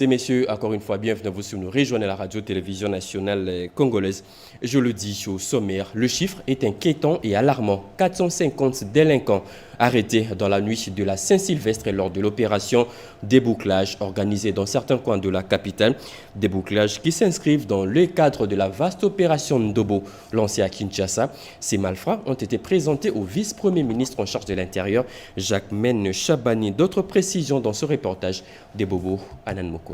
Et messieurs, encore une fois, bienvenue à vous sur nous rejoignez la radio-télévision nationale congolaise. Je le dis au sommaire, le chiffre est inquiétant et alarmant. 450 délinquants arrêtés dans la nuit de la Saint-Sylvestre lors de l'opération débouclage organisée dans certains coins de la capitale. Débouclage qui s'inscrivent dans le cadre de la vaste opération Ndobo lancée à Kinshasa. Ces malfrats ont été présentés au vice-premier ministre en charge de l'Intérieur, Jacquemaine Chabani. D'autres précisions dans ce reportage des Bobo Anan Moko.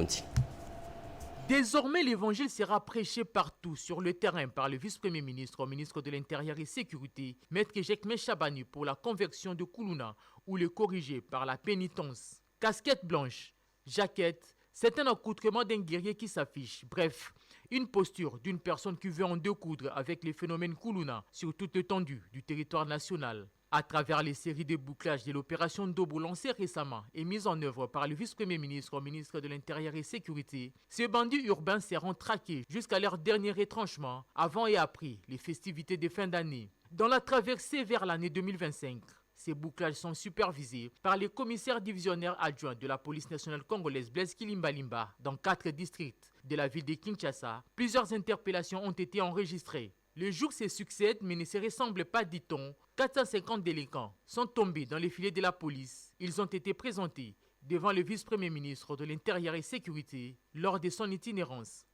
Désormais, l'évangile sera prêché partout sur le terrain par le vice-premier ministre au ministre de l'Intérieur et Sécurité, Maître Jacquemaine Chabani, pour la conversion de Koulouna ou le corriger par la pénitence. Casquette blanche, jaquette, c'est un accoutrement d'un guerrier qui s'affiche. Bref, une posture d'une personne qui veut en découdre avec les phénomènes Koulouna sur toute l'étendue du territoire national. À travers les séries de bouclages de l'opération Ndobo lancée récemment et mise en œuvre par le vice-premier ministre au ministre de l'Intérieur et Sécurité, ces bandits urbains seront traqués jusqu'à leur dernier retranchement avant et après les festivités de fin d'année. Dans la traversée vers l'année 2025, ces bouclages sont supervisés par les commissaires divisionnaires adjoints de la police nationale congolaise Blaise Kilimbalimba dans 4 districts de la ville de Kinshasa. Plusieurs interpellations ont été enregistrées. Les jours se succèdent, mais ne se ressemblent pas, dit-on. 450 délinquants sont tombés dans les filets de la police. Ils ont été présentés devant le vice-premier ministre de l'Intérieur et Sécurité lors de son itinérance.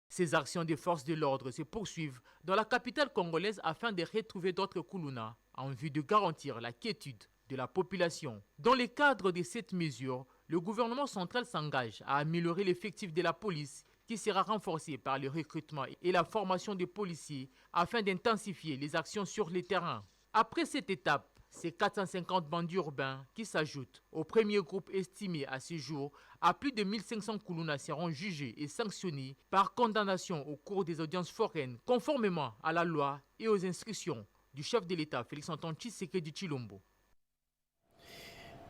Ces actions des forces de l'ordre se poursuivent dans la capitale congolaise afin de retrouver d'autres Koulouna en vue de garantir la quiétude de la population. Dans le cadre de cette mesure, le gouvernement central s'engage à améliorer l'effectif de la police qui sera renforcé par le recrutement et la formation des policiers afin d'intensifier les actions sur le terrain. Après cette étape, ces 450 bandits urbains qui s'ajoutent au premier groupe estimé à ce jour à plus de 1500 Koulouna seront jugés et sanctionnés par condamnation au cours des audiences foraines conformément à la loi et aux instructions du chef de l'État Félix-Antoine Tshisekedi Tshilombo.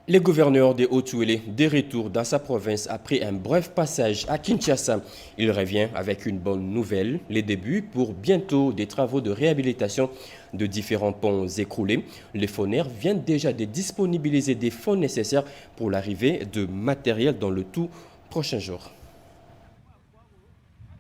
Le gouverneur de Haut-Uélé de retour dans sa province après un bref passage à Kinshasa. Il revient avec une bonne nouvelle, les débuts pour bientôt des travaux de réhabilitation de différents ponts écroulés. Le FONER vient déjà de disponibiliser des fonds nécessaires pour l'arrivée de matériel dans le tout prochain jour.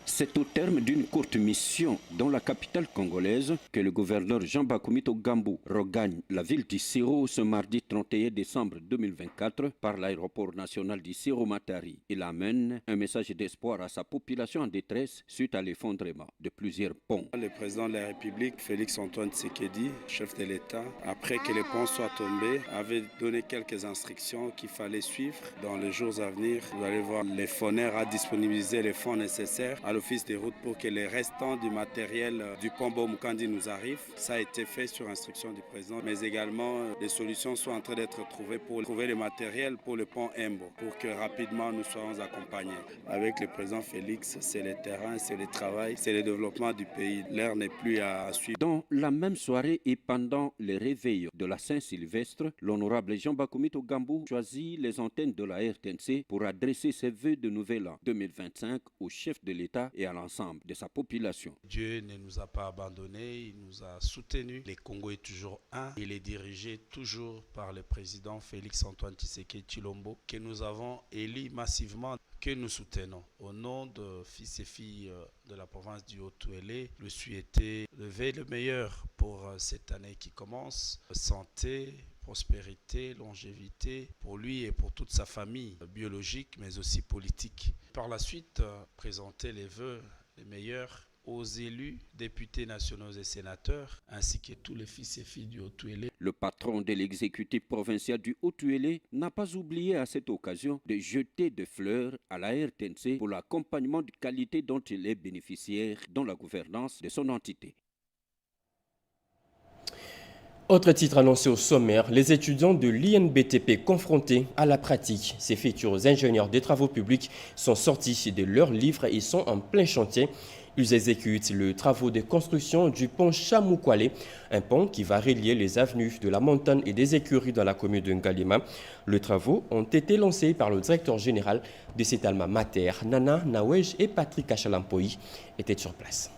C'est au terme d'une courte mission dans la capitale congolaise que le gouverneur Jean-Bakoumito Gambou regagne la ville d'Issiro ce mardi 31 décembre 2024 par l'aéroport national d'Issiro-Matari. Il amène un message d'espoir à sa population en détresse suite à l'effondrement de plusieurs ponts. Le président de la République, Félix-Antoine Tshisekedi, chef de l'État, après que les ponts soient tombés, avait donné quelques instructions qu'il fallait suivre dans les jours à venir. Vous allez voir, les FONER a disponibilisé les fonds nécessaires à l'Office des routes pour que les restants du matériel du pont Bomukandi nous arrivent. Ça a été fait sur instruction du président, mais également des solutions sont en train d'être trouvées pour trouver le matériel pour le pont Embo, pour que rapidement nous soyons accompagnés. Avec le président Félix, c'est le terrain, c'est le travail, c'est le développement du pays. L'heure n'est plus à suivre. Dans la même soirée et pendant les réveils de la Saint-Sylvestre, l'honorable Jean-Bakoumito Gambou choisit les antennes de la RTNC pour adresser ses vœux de nouvel an 2025 au chef de l'État et à l'ensemble de sa population. Dieu ne nous a pas abandonnés, il nous a soutenus. Le Congo est toujours un. Il est dirigé toujours par le président Félix-Antoine Tshisekedi Tshilombo que nous avons élu massivement, que nous soutenons. Au nom de fils et filles de la province du Haut-Uélé, je souhaite lever le meilleur pour cette année qui commence. Santé, prospérité, longévité pour lui et pour toute sa famille biologique mais aussi politique. Par la suite, présenter les vœux les meilleurs aux élus, députés nationaux et sénateurs, ainsi que tous les fils et filles du Haut-Uélé. Le patron de l'exécutif provincial du Haut-Uélé n'a pas oublié à cette occasion de jeter des fleurs à la RTNC pour l'accompagnement de qualité dont il est bénéficiaire dans la gouvernance de son entité. Autre titre annoncé au sommaire, les étudiants de l'INBTP confrontés à la pratique. Ces futurs ingénieurs des travaux publics sont sortis de leurs livres et sont en plein chantier. Ils exécutent le travaux de construction du pont Chamoukwale, un pont qui va relier les avenues de la Montagne et des Écuries dans la commune de Ngalima. Les travaux ont été lancés par le directeur général de cet alma mater, Nana Nawej, et Patrick Achalampoï étaient sur place.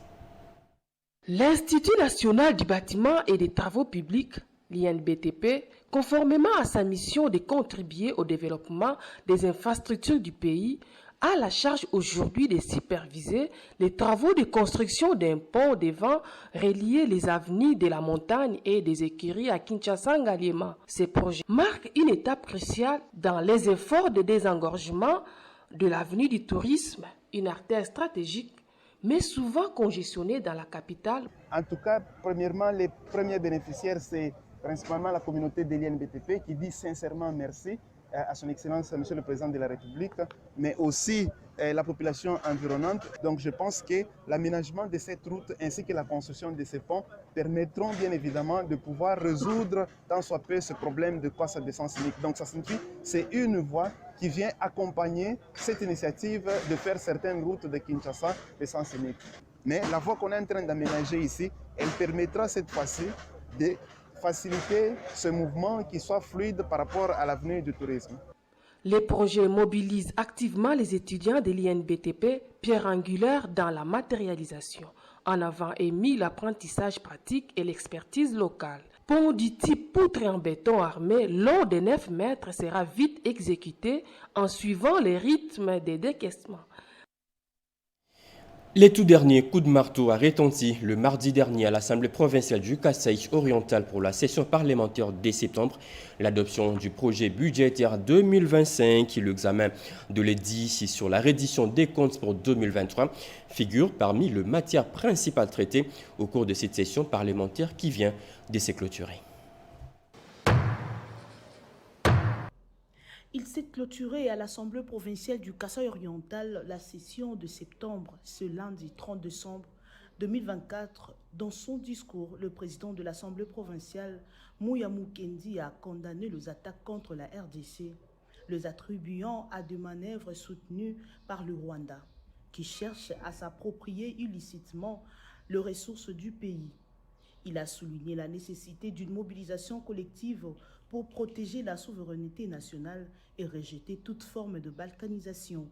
L'Institut national du bâtiment et des travaux publics, l'INBTP, conformément à sa mission de contribuer au développement des infrastructures du pays, a la charge aujourd'hui de superviser les travaux de construction d'un pont devant relier les avenues de la montagne et des écuries à Kinshasa-Ngaliema. Ces projets marquent une étape cruciale dans les efforts de désengorgement de l'avenue du tourisme, une artère stratégique, mais souvent congestionnée dans la capitale. En tout cas, premièrement, les premiers bénéficiaires, c'est principalement la communauté de l'INBTP qui dit sincèrement merci à son Excellence, Monsieur le Président de la République, mais aussi la population environnante. Donc je pense que l'aménagement de cette route ainsi que la construction de ces ponts permettront bien évidemment de pouvoir résoudre tant soit peu ce problème de passage d'essence unique. Donc ça signifie que c'est une voie qui vient accompagner cette initiative de faire certaines routes de Kinshasa d'essence unique. Mais la voie qu'on est en train d'aménager ici, elle permettra cette fois-ci de faciliter ce mouvement qui soit fluide par rapport à l'avenir du tourisme. Les projets mobilisent activement les étudiants de l'INBTP, pierre angulaire dans la matérialisation. En avant est mis l'apprentissage pratique et l'expertise locale. Pont du type poutre en béton armé long de 9 mètres sera vite exécuté en suivant les rythmes des décaissements. Les tout derniers coups de marteau a retenti le mardi dernier à l'Assemblée provinciale du Kasaï oriental pour la session parlementaire dès septembre. L'adoption du projet budgétaire 2025 et l'examen de l'édit sur la reddition des comptes pour 2023 figurent parmi les matières principales traitées au cours de cette session parlementaire qui vient de se clôturer. Il s'est clôturé à l'Assemblée provinciale du Kasaï oriental la session de septembre, ce lundi 30 décembre 2024. Dans son discours, le président de l'Assemblée provinciale, Mouya Mukendi, a condamné les attaques contre la RDC, les attribuant à des manœuvres soutenues par le Rwanda, qui cherche à s'approprier illicitement les ressources du pays. Il a souligné la nécessité d'une mobilisation collective pour protéger la souveraineté nationale et rejeter toute forme de balkanisation.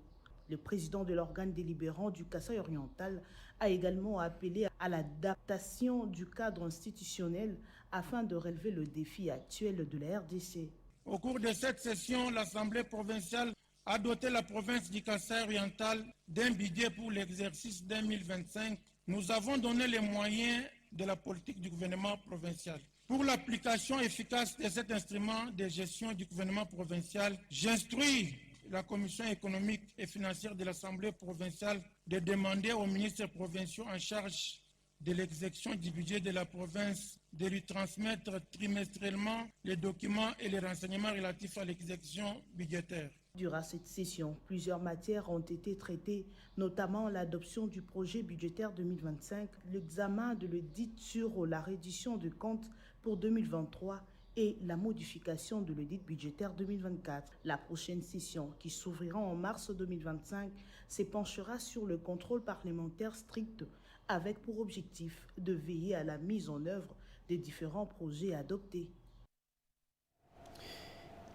Le président de l'organe délibérant du Kasaï oriental a également appelé à l'adaptation du cadre institutionnel afin de relever le défi actuel de la RDC. Au cours de cette session, l'Assemblée provinciale a doté la province du Kasaï oriental d'un budget pour l'exercice 2025. Nous avons donné les moyens de la politique du gouvernement provincial. Pour l'application efficace de cet instrument de gestion du gouvernement provincial, j'instruis la Commission économique et financière de l'Assemblée provinciale de demander aux ministres provinciaux en charge de l'exécution du budget de la province de lui transmettre trimestriellement les documents et les renseignements relatifs à l'exécution budgétaire. Durant cette session, plusieurs matières ont été traitées, notamment l'adoption du projet budgétaire 2025, l'examen de l'édit sur la reddition de comptes pour 2023 et la modification de l'édit budgétaire 2024. La prochaine session, qui s'ouvrira en mars 2025, s'épanchera sur le contrôle parlementaire strict avec pour objectif de veiller à la mise en œuvre des différents projets adoptés.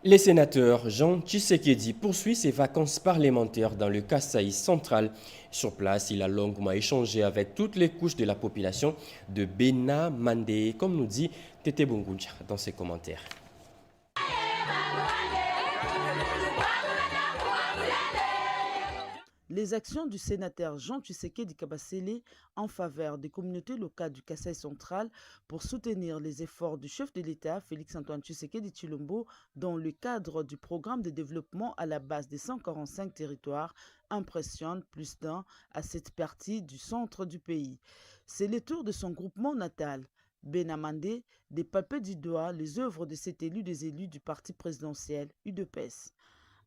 Le sénateur Jean Tshisekedi poursuit ses vacances parlementaires dans le Kasaï central. Sur place, il a longuement échangé avec toutes les couches de la population de Bena Mandé, comme nous dit Tete Bungunja dans ses commentaires. Les actions du sénateur Jean Tshisekedi Kabasele en faveur des communautés locales du Kasaï central pour soutenir les efforts du chef de l'État Félix-Antoine Tshisekedi Tshilombo dans le cadre du programme de développement à la base des 145 territoires impressionne plus d'un à cette partie du centre du pays. C'est le tour de son groupement natal, Benamandé, de palper du doigt les œuvres de cet élu des élus du parti présidentiel UDPS.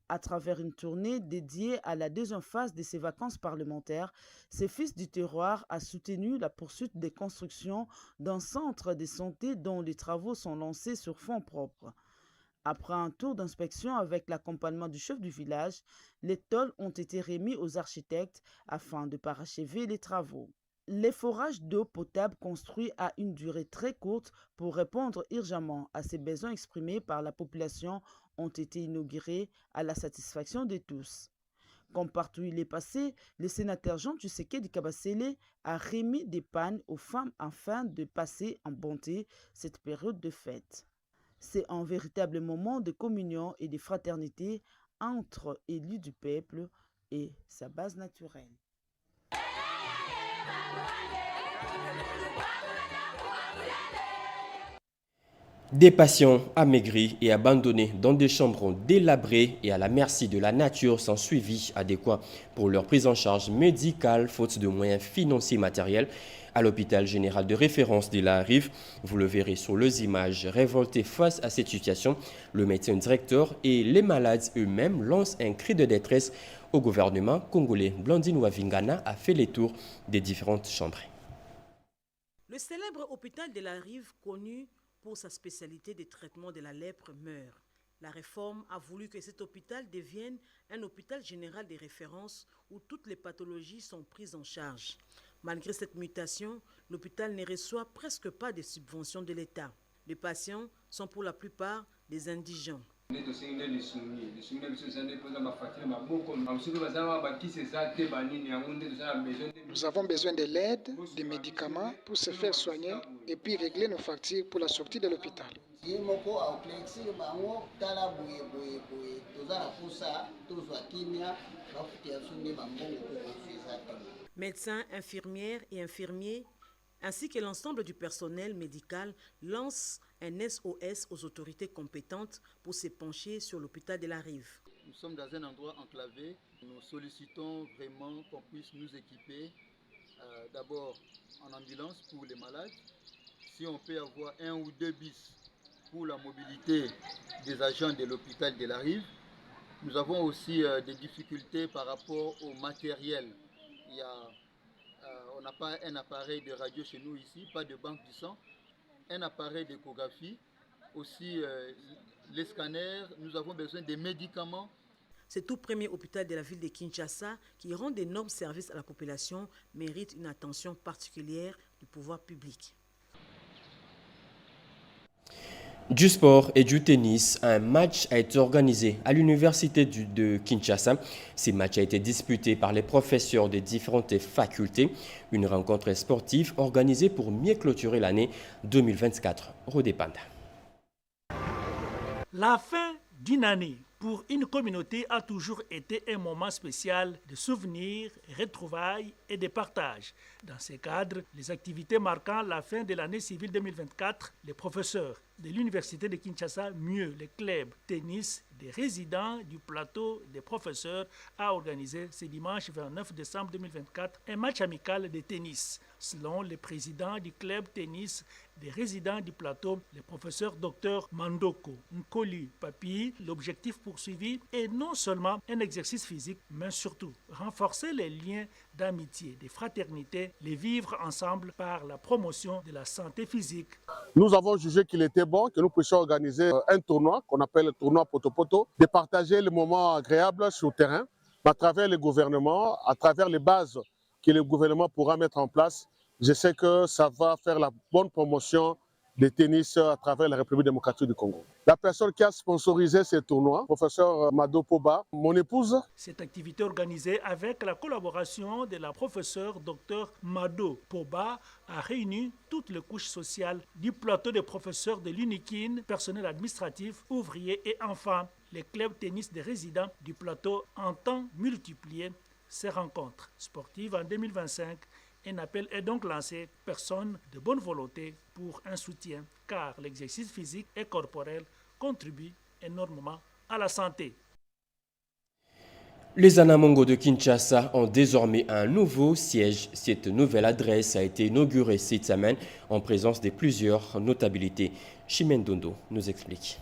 À travers une tournée dédiée à la deuxième phase de ses vacances parlementaires, ce fils du terroir a soutenu la poursuite des constructions d'un centre de santé dont les travaux sont lancés sur fonds propres. Après un tour d'inspection avec l'accompagnement du chef du village, les tôles ont été remis aux architectes afin de parachever les travaux. Les forages d'eau potable construits à une durée très courte pour répondre urgemment à ces besoins exprimés par la population ont été inaugurés à la satisfaction de tous. Comme partout il est passé, le sénateur Jean Tshisekedi Kabasele a remis des pannes aux femmes afin de passer en bonté cette période de fête. C'est un véritable moment de communion et de fraternité entre élus du peuple, et sa base naturelle. Des patients amaigris et abandonnés dans des chambres délabrées et à la merci de la nature sans suivi adéquat pour leur prise en charge médicale, faute de moyens financiers et matériels. À l'hôpital général de référence de la Rive, vous le verrez sur les images, révoltés face à cette situation, le médecin directeur et les malades eux-mêmes lancent un cri de détresse au gouvernement congolais. Blandine Wavingana a fait les tours des différentes chambres. Le célèbre hôpital de la Rive, connu pour sa spécialité de traitement de la lèpre, meurt. La réforme a voulu que cet hôpital devienne un hôpital général de référence où toutes les pathologies sont prises en charge. Malgré cette mutation, l'hôpital ne reçoit presque pas de subventions de l'État. Les patients sont pour la plupart des indigents. Nous avons besoin de l'aide, des médicaments pour se faire soigner et puis régler nos factures pour la sortie de l'hôpital. Médecins, infirmières et infirmiers, ainsi que l'ensemble du personnel médical, lancent un SOS aux autorités compétentes pour se pencher sur l'hôpital de la Rive. Nous sommes dans un endroit enclavé. Nous sollicitons vraiment qu'on puisse nous équiper d'abord en ambulance pour les malades. Si on peut avoir 1 ou 2 bis pour la mobilité des agents de l'hôpital de la Rive. Nous avons aussi des difficultés par rapport au matériel. On n'a pas un appareil de radio chez nous ici, pas de banque du sang, un appareil d'échographie, aussi les scanners, nous avons besoin des médicaments. Ce tout premier hôpital de la ville de Kinshasa, qui rend d'énormes services à la population, mérite une attention particulière du pouvoir public. Du sport et du tennis, un match a été organisé à l'université de Kinshasa. Ce match a été disputé par les professeurs des différentes facultés. Une rencontre sportive organisée pour mieux clôturer l'année 2024. Rodépanda. La fin d'une année pour une communauté a toujours été un moment spécial de souvenirs, retrouvailles et de partage. Dans ce cadre, les activités marquant la fin de l'année civile 2024, les professeurs de l'Université de Kinshasa, mieux les clubs tennis des résidents du plateau des professeurs, a organisé ce dimanche 29 décembre 2024 un match amical de tennis. Selon le président du club tennis des résidents du plateau, le professeur Dr Mandoko Nkoli Papi, l'objectif poursuivi est non seulement un exercice physique, mais surtout renforcer les liens d'amitié, de fraternité, les vivre ensemble par la promotion de la santé physique. Nous avons jugé qu'il était bon que nous puissions organiser un tournoi qu'on appelle le tournoi Poto-Poto, de partager les moments agréables sur le terrain, à travers le gouvernement, à travers les bases que le gouvernement pourra mettre en place. Je sais que ça va faire la bonne promotion des tennis à travers la République démocratique du Congo. La personne qui a sponsorisé ce tournoi, professeur Mado Poba, mon épouse. Cette activité organisée avec la collaboration de la professeure Dr Mado Poba a réuni toutes les couches sociales du plateau des professeurs de l'UNIKIN, personnel administratif, ouvriers et enfants. Les clubs tennis des résidents du plateau entend multiplier ces rencontres sportives en 2025. Un appel est donc lancé, personnes de bonne volonté, pour un soutien, car l'exercice physique et corporel contribue énormément à la santé. Les Anamongo de Kinshasa ont désormais un nouveau siège. Cette nouvelle adresse a été inaugurée cette semaine en présence de plusieurs notabilités. Chimène Dondo nous explique.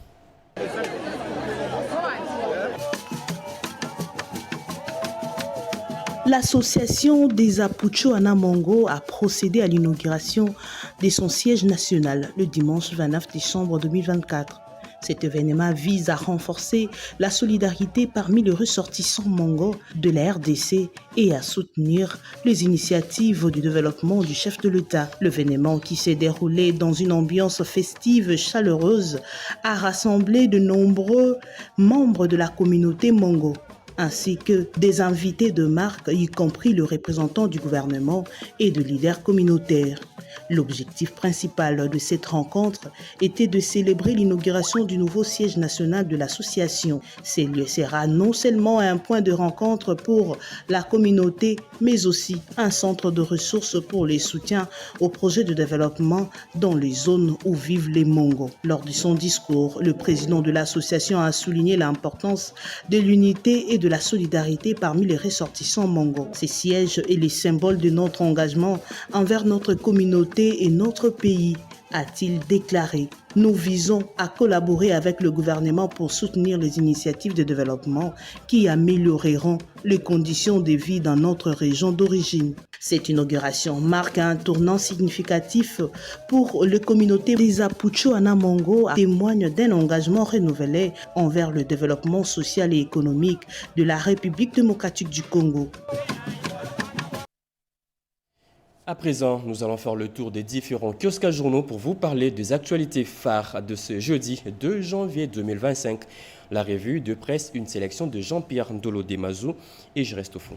L'association des Apucho Anamongo a procédé à l'inauguration de son siège national le dimanche 29 décembre 2024. Cet événement vise à renforcer la solidarité parmi les ressortissants mongo de la RDC et à soutenir les initiatives de développement du chef de l'État. L'événement, qui s'est déroulé dans une ambiance festive chaleureuse, a rassemblé de nombreux membres de la communauté mongo. ainsi que des invités de marque, y compris le représentant du gouvernement et de leaders communautaires. L'objectif principal de cette rencontre était de célébrer l'inauguration du nouveau siège national de l'association. Ce lieu sera non seulement un point de rencontre pour la communauté, mais aussi un centre de ressources pour les soutiens aux projets de développement dans les zones où vivent les Mongos. Lors de son discours, le président de l'association a souligné l'importance de l'unité et de la solidarité parmi les ressortissants Mongos. Ces sièges est le symbole de notre engagement envers notre communauté et notre pays, a-t-il déclaré. Nous visons à collaborer avec le gouvernement pour soutenir les initiatives de développement qui amélioreront les conditions de vie dans notre région d'origine. Cette inauguration marque un tournant significatif pour les communautés des Apucho-Anamongo, témoigne d'un engagement renouvelé envers le développement social et économique de la République démocratique du Congo. À présent, nous allons faire le tour des différents kiosques à journaux pour vous parler des actualités phares de ce jeudi 2 janvier 2025. La revue de presse, une sélection de Jean-Pierre Ndolo Demazou et je reste au fond.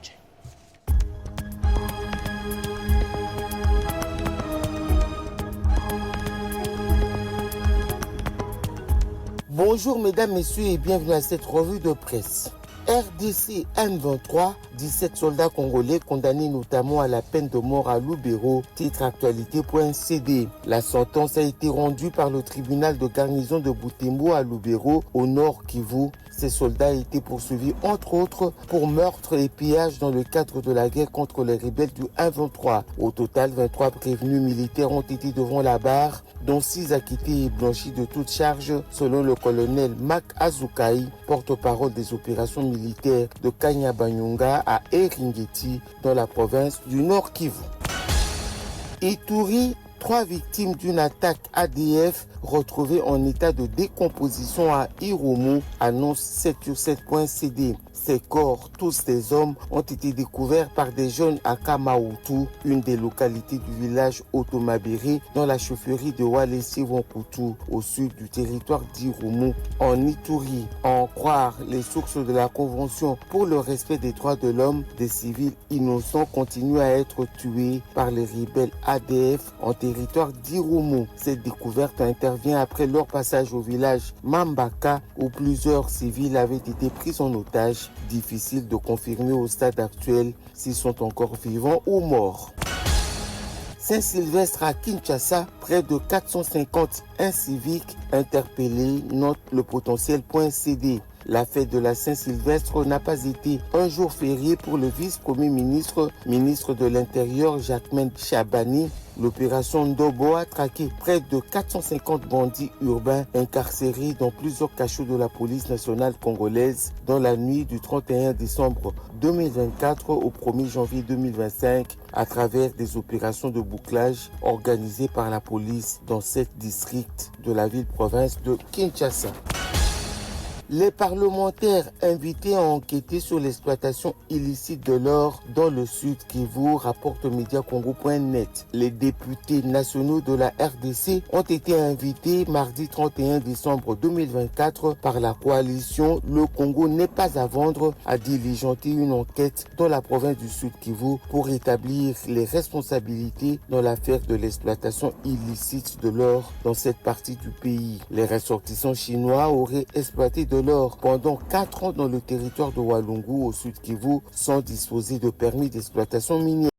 Bonjour mesdames, messieurs et bienvenue à cette revue de presse. RDC M23, 17 soldats congolais condamnés notamment à la peine de mort à Lubero, titre actualité.cd. La sentence a été rendue par le tribunal de garnison de Butembo à Lubero, au nord Kivu. Ces soldats étaient poursuivis entre autres pour meurtre et pillage dans le cadre de la guerre contre les rebelles du M23. Au total, 23 prévenus militaires ont été devant la barre, dont 6 acquittés et blanchis de toute charge, selon le colonel Mak Azukai, porte-parole des opérations militaires de Kanyabanyonga à Eringeti, dans la province du Nord Kivu. Ituri, 3 victimes d'une attaque ADF retrouvées en état de décomposition à Irumu, annonce 7sur7.cd. Ces corps, tous des hommes, ont été découverts par des jeunes à Kamautu, une des localités du village Otomabéré, dans la chaufferie de Walesi-Wonkutu, au sud du territoire d'Irumu, en Ituri. À en croire les sources de la Convention pour le respect des droits de l'homme, des civils innocents continuent à être tués par les rebelles ADF en territoire d'Irumu. Cette découverte intervient après leur passage au village Mambaka, où plusieurs civils avaient été pris en otage. Difficile de confirmer au stade actuel s'ils sont encore vivants ou morts. Saint-Sylvestre à Kinshasa, près de 450 inciviques interpellés, note le potentiel.cd. La fête de la Saint-Sylvestre n'a pas été un jour férié pour le vice-premier ministre, ministre de l'Intérieur Jacquemain Chabani. L'opération Ndobo a traqué près de 450 bandits urbains incarcérés dans plusieurs cachots de la police nationale congolaise dans la nuit du 31 décembre 2024 au 1er janvier 2025 à travers des opérations de bouclage organisées par la police dans 7 districts de la ville-province de Kinshasa. Les parlementaires invités à enquêter sur l'exploitation illicite de l'or dans le Sud Kivu, rapporte Mediacongo.net. Les députés nationaux de la RDC ont été invités mardi 31 décembre 2024 par la coalition Le Congo n'est pas à vendre à diligenter une enquête dans la province du Sud Kivu pour établir les responsabilités dans l'affaire de l'exploitation illicite de l'or dans cette partie du pays. Les ressortissants chinois auraient exploité de l'or pendant 4 ans dans le territoire de Walungu au Sud Kivu sans disposer de permis d'exploitation minière.